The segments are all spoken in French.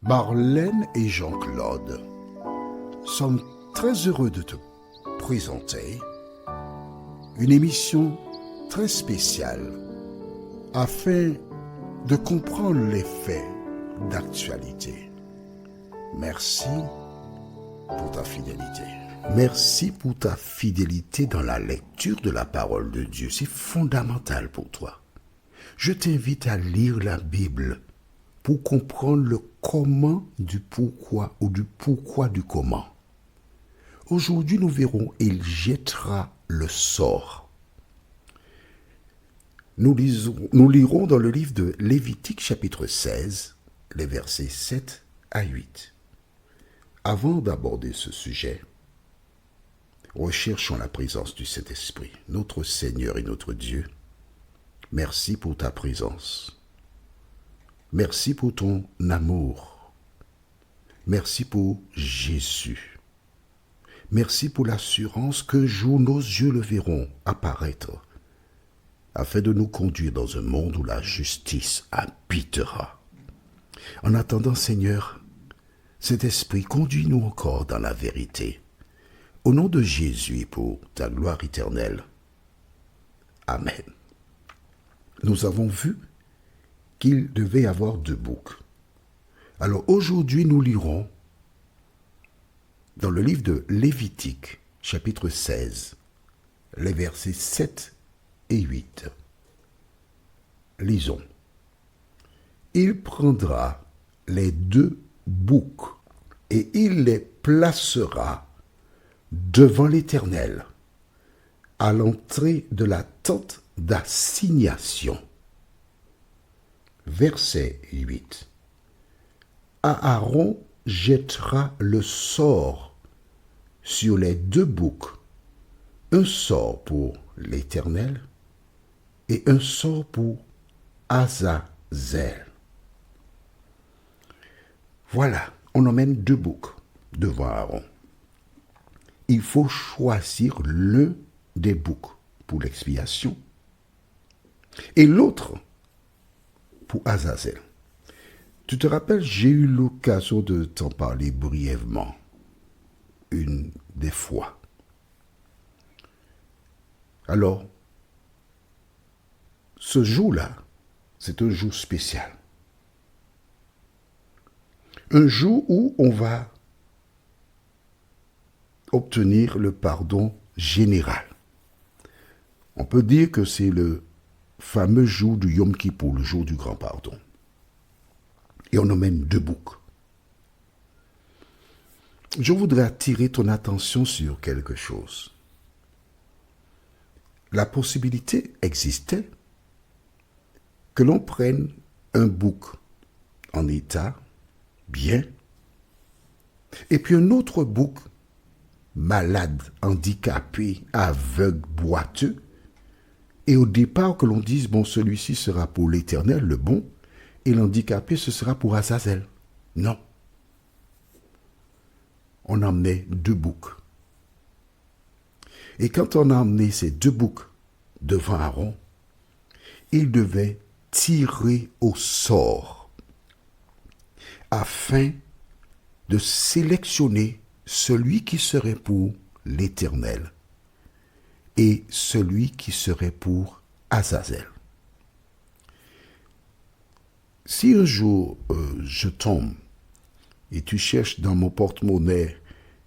Marlène et Jean-Claude sommes très heureux de te présenter une émission très spéciale afin de comprendre les faits d'actualité. Merci pour ta fidélité. Merci pour ta fidélité dans la lecture de la parole de Dieu. C'est fondamental pour toi. Je t'invite à lire la Bible pour comprendre le comment du pourquoi ou du pourquoi du comment. Aujourd'hui, nous verrons, il jettera le sort. Nous lirons dans le livre de Lévitique chapitre 16, les versets 7 à 8. Avant d'aborder ce sujet, recherchons la présence du Saint-Esprit, notre Seigneur et notre Dieu. Merci pour ta présence. Merci pour ton amour. Merci pour Jésus. Merci pour l'assurance qu'un jour nos yeux le verront apparaître, afin de nous conduire dans un monde où la justice habitera. En attendant, Seigneur, cet esprit, conduis-nous encore dans la vérité. Au nom de Jésus et pour ta gloire éternelle. Amen. Nous avons vu qu'il devait y avoir 2 boucs. Alors aujourd'hui, nous lirons dans le livre de Lévitique, chapitre 16, les versets 7 et 8. Lisons. Il prendra les 2 boucs et il les placera devant l'Éternel, à l'entrée de la tente d'assignation. Verset 8. Aaron jettera le sort sur les 2 boucs, un sort pour l'Éternel et un sort pour Azazel. Voilà, on emmène 2 boucs devant Aaron. Il faut choisir l'un des boucs pour l'expiation et l'autre pour Azazel. Tu te rappelles, j'ai eu l'occasion de t'en parler brièvement une des fois. Alors, ce jour-là, c'est un jour spécial. Un jour où on va obtenir le pardon général. On peut dire que c'est le fameux jour du Yom Kippour, le jour du grand pardon. Et on emmène 2 boucs. Je voudrais attirer ton attention sur quelque chose. La possibilité existait que l'on prenne un bouc en état bien, et puis un autre bouc malade, handicapé, aveugle, boiteux, et au départ que l'on dise, bon, celui-ci sera pour l'Éternel, le bon, et l'handicapé, ce sera pour Azazel. Non. On emmenait 2 boucs. Et quand on a emmené ces 2 boucs devant Aaron, il devait tirer au sort afin de sélectionner celui qui serait pour l'Éternel et celui qui serait pour Azazel. Si un jour je tombe et tu cherches dans mon porte-monnaie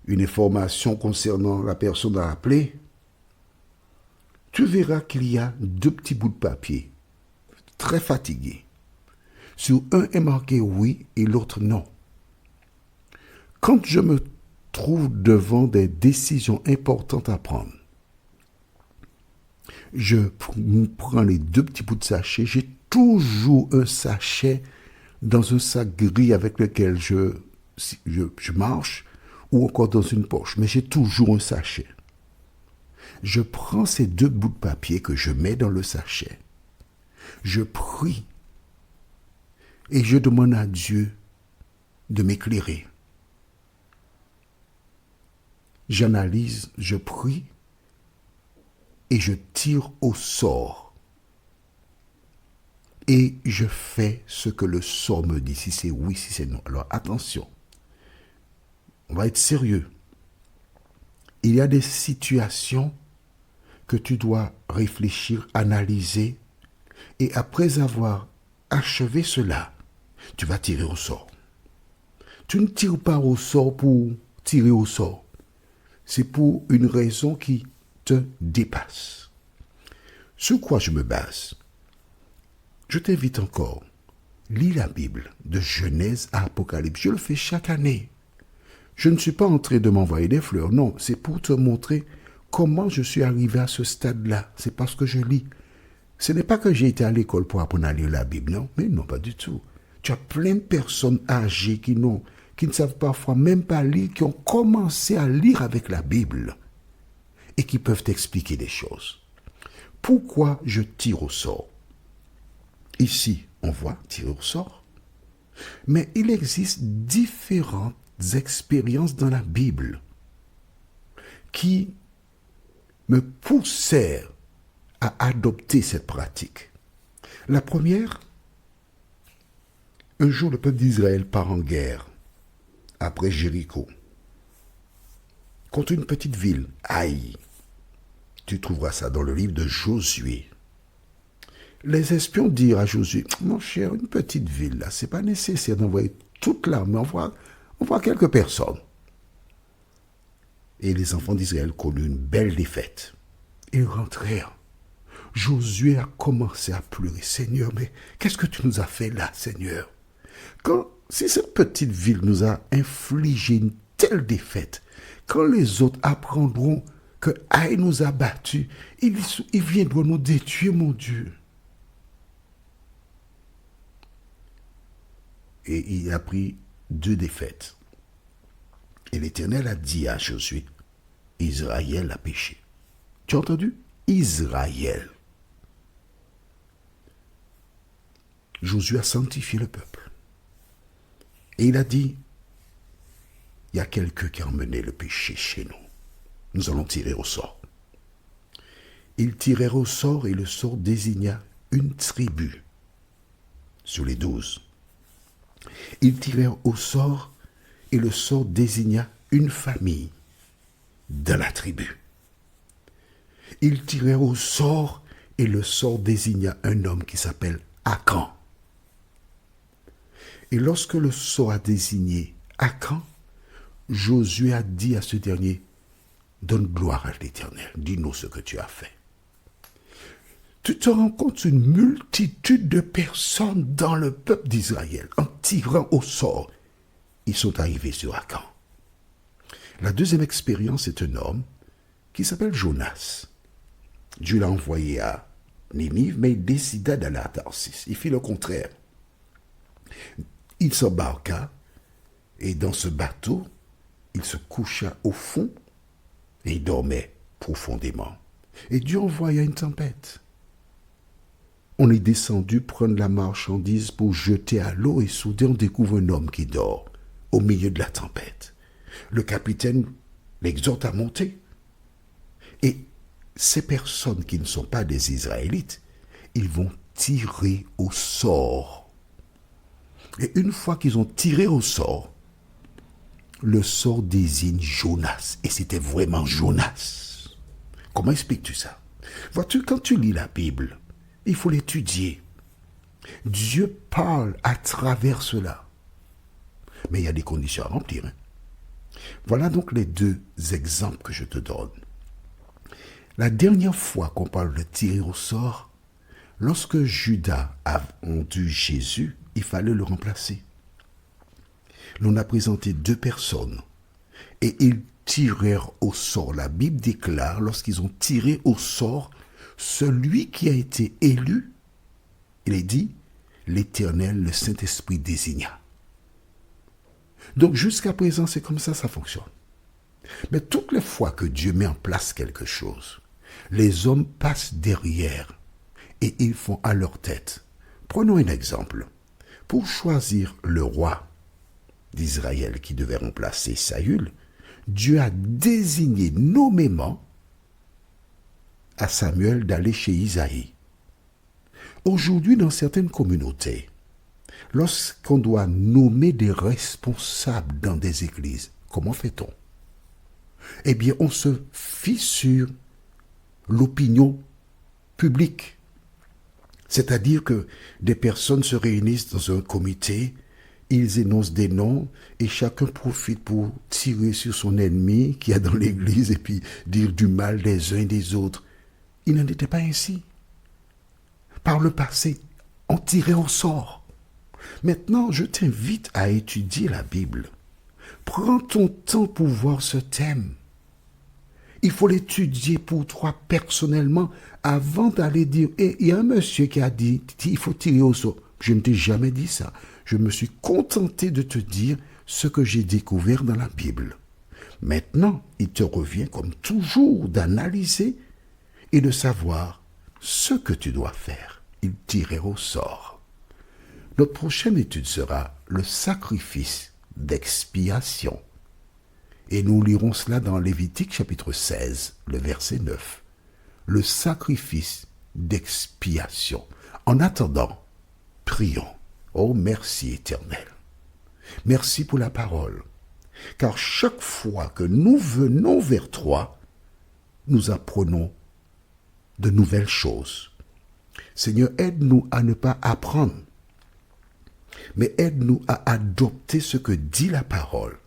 une information concernant la personne à appeler, tu verras qu'il y a 2 petits bouts de papier, très fatigués. Sur un est marqué oui et l'autre non. Quand je me trouve devant des décisions importantes à prendre, je prends les 2 petits bouts de sachet. J'ai toujours un sachet dans un sac gris avec lequel je marche ou encore dans une poche. Mais j'ai toujours un sachet. Je prends ces 2 bouts de papier que je mets dans le sachet. Je prie et je demande à Dieu de m'éclairer. J'analyse, je prie et je tire au sort. et je fais ce que le sort me dit, si c'est oui, si c'est non. Alors attention, on va être sérieux. Il y a des situations que tu dois réfléchir, analyser, et après avoir achevé cela, tu vas tirer au sort. Tu ne tires pas au sort pour tirer au sort. C'est pour une raison qui te dépasse. Sur quoi je me base? Je t'invite encore, lis la Bible de Genèse à Apocalypse. Je le fais chaque année. Je ne suis pas en train de m'envoyer des fleurs, non, c'est pour te montrer comment je suis arrivé à ce stade-là. C'est parce que je lis. Ce n'est pas que j'ai été à l'école pour apprendre à lire la Bible, non, mais non, pas du tout. Tu as plein de personnes âgées qui ne savent parfois même pas lire, qui ont commencé à lire avec la Bible et qui peuvent t'expliquer des choses. Pourquoi je tire au sort? Ici, on voit tirer au sort. Mais il existe différentes expériences dans la Bible qui me poussèrent à adopter cette pratique. La première, un jour le peuple d'Israël part en guerre après Jéricho contre une petite ville, Haï. Tu trouveras ça dans le livre de Josué. Les espions dirent à Josué, mon cher, une petite ville là, c'est pas nécessaire d'envoyer toute l'armée, on voit quelques personnes. Et les enfants d'Israël connurent une belle défaite. Ils rentrèrent. Josué a commencé à pleurer. Seigneur, mais qu'est-ce que tu nous as fait là, Seigneur? Si cette petite ville nous a infligé une telle défaite, quand les autres apprendront que Haï nous a battus, ils viendront nous détruire, mon Dieu. Et il a pris 2 défaites. Et l'Éternel a dit à Josué, Israël a péché. Tu as entendu? Israël. Josué a sanctifié le peuple. Et il a dit, il y a quelqu'un qui a emmené le péché chez nous. Nous allons tirer au sort. Ils tirèrent au sort et le sort désigna une tribu sur les 12. Ils tirèrent au sort et le sort désigna une famille de la tribu. Ils tirèrent au sort et le sort désigna un homme qui s'appelle Akan. Et lorsque le sort a désigné Akan, Josué a dit à ce dernier, donne gloire à l'Éternel, dis-nous ce que tu as fait. Tu te rends compte une multitude de personnes dans le peuple d'Israël, en tirant au sort, ils sont arrivés sur Akan. La deuxième expérience est un homme qui s'appelle Jonas. Dieu l'a envoyé à Ninive, mais il décida d'aller à Tarsis. Il fit le contraire. Il s'embarqua et dans ce bateau, il se coucha au fond et il dormait profondément. Et Dieu envoya une tempête. On est descendu prendre la marchandise pour jeter à l'eau et soudain on découvre un homme qui dort au milieu de la tempête. Le capitaine l'exhorte à monter. Et ces personnes qui ne sont pas des Israélites, ils vont tirer au sort. Et une fois qu'ils ont tiré au sort, le sort désigne Jonas. Et c'était vraiment Jonas. Comment expliques-tu ça? Vois-tu, quand tu lis la Bible, il faut l'étudier. Dieu parle à travers cela. Mais il y a des conditions à remplir. Voilà donc les 2 exemples que je te donne. La dernière fois qu'on parle de tirer au sort, lorsque Judas a vendu Jésus, il fallait le remplacer. L'on a présenté 2 personnes et ils tirèrent au sort. La Bible déclare, lorsqu'ils ont tiré au sort, celui qui a été élu, il est dit, l'Éternel, le Saint-Esprit désigna. Donc jusqu'à présent, c'est comme ça fonctionne. Mais toutes les fois que Dieu met en place quelque chose, les hommes passent derrière et ils font à leur tête. Prenons un exemple. Pour choisir le roi d'Israël qui devait remplacer Saül, Dieu a désigné nommément à Samuel d'aller chez Isaïe. Aujourd'hui, dans certaines communautés, lorsqu'on doit nommer des responsables dans des églises, comment fait-on? Eh bien, on se fie sur l'opinion publique. C'est-à-dire que des personnes se réunissent dans un comité, ils énoncent des noms et chacun profite pour tirer sur son ennemi qui est dans l'église et puis dire du mal des uns et des autres. Il n'en était pas ainsi. Par le passé, on tirait au sort. Maintenant, je t'invite à étudier la Bible. Prends ton temps pour voir ce thème. Il faut l'étudier pour toi personnellement avant d'aller dire « il y a un monsieur qui a dit il faut tirer au sort ». Je ne t'ai jamais dit ça. Je me suis contenté de te dire ce que j'ai découvert dans la Bible. Maintenant, il te revient comme toujours d'analyser et de savoir ce que tu dois faire. Il tirait au sort. Notre prochaine étude sera le sacrifice d'expiation. Et nous lirons cela dans Lévitique chapitre 16, le verset 9. Le sacrifice d'expiation. En attendant, prions. Oh, merci Éternel. Merci pour la parole. Car chaque fois que nous venons vers toi, nous apprenons de nouvelles choses. Seigneur, aide-nous à ne pas apprendre, mais aide-nous à adopter ce que dit la parole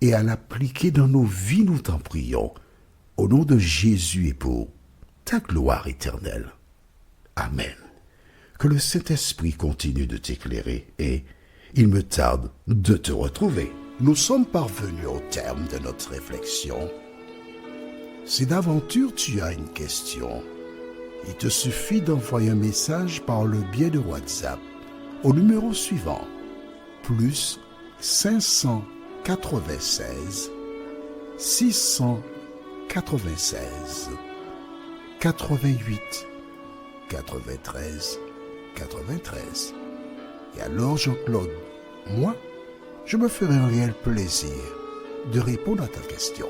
et à l'appliquer dans nos vies, nous t'en prions, au nom de Jésus et pour ta gloire éternelle. Amen. Que le Saint-Esprit continue de t'éclairer et il me tarde de te retrouver. Nous sommes parvenus au terme de notre réflexion. Si d'aventure tu as une question, il te suffit d'envoyer un message par le biais de WhatsApp au numéro suivant, plus 596 696 88 93 93. Et alors Jean-Claude, moi, je me ferai un réel plaisir de répondre à ta question.